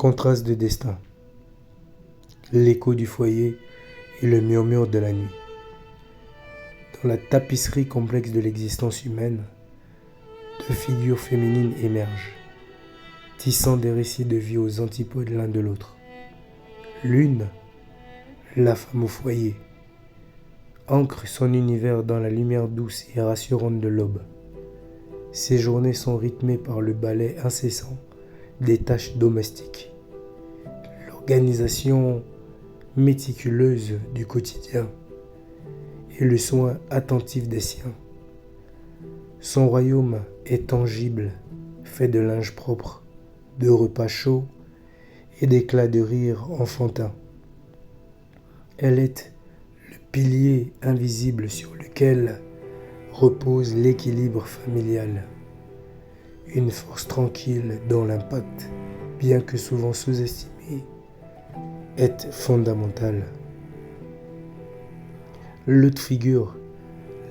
Contraste de destin, l'écho du foyer et le murmure de la nuit. Dans la tapisserie complexe de l'existence humaine, deux figures féminines émergent, tissant des récits de vie aux antipodes l'un de l'autre. L'une, la femme au foyer, ancre son univers dans la lumière douce et rassurante de l'aube. Ses journées sont rythmées par le balai incessant des tâches domestiques, l'organisation méticuleuse du quotidien et le soin attentif des siens. Son royaume est tangible, fait de linge propre, de repas chauds et d'éclats de rire enfantins. Elle est le pilier invisible sur lequel repose l'équilibre familial. Une force tranquille dont l'impact, bien que souvent sous-estimé, est fondamental. L'autre figure,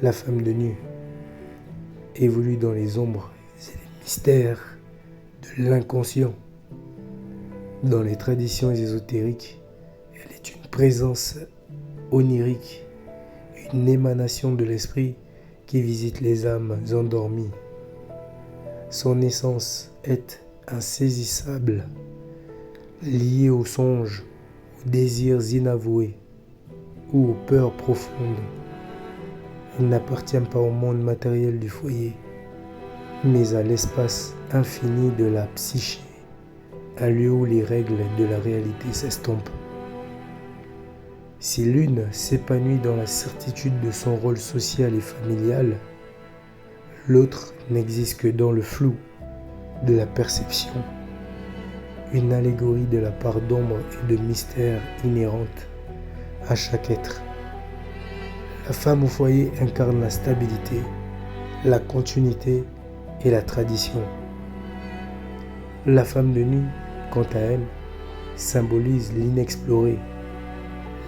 la femme de nu, évolue dans les ombres et les mystères de l'inconscient. Dans les traditions ésotériques, elle est une présence onirique, une émanation de l'esprit qui visite les âmes endormies. Son essence est insaisissable, liée aux songes, aux désirs inavoués ou aux peurs profondes. Elle n'appartient pas au monde matériel du foyer, mais à l'espace infini de la psyché, un lieu où les règles de la réalité s'estompent. Si l'une s'épanouit dans la certitude de son rôle social et familial, l'autre n'existe que dans le flou de la perception, une allégorie de la part d'ombre et de mystère inhérente à chaque être. La femme au foyer incarne la stabilité, la continuité et la tradition. La femme de nuit, quant à elle, symbolise l'inexploré,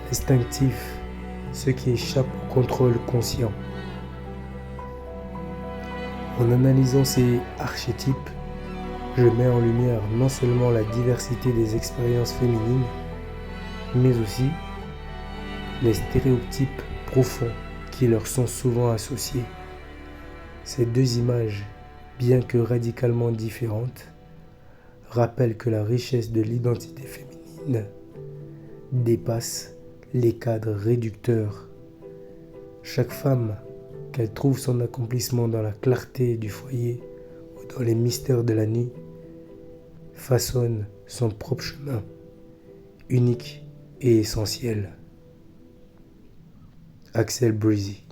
l'instinctif, ce qui échappe au contrôle conscient. En analysant ces archétypes, je mets en lumière non seulement la diversité des expériences féminines, mais aussi les stéréotypes profonds qui leur sont souvent associés. Ces deux images, bien que radicalement différentes, rappellent que la richesse de l'identité féminine dépasse les cadres réducteurs. Chaque femme, qu'elle trouve son accomplissement dans la clarté du foyer ou dans les mystères de la nuit, façonne son propre chemin, unique et essentiel. Axel Breezy.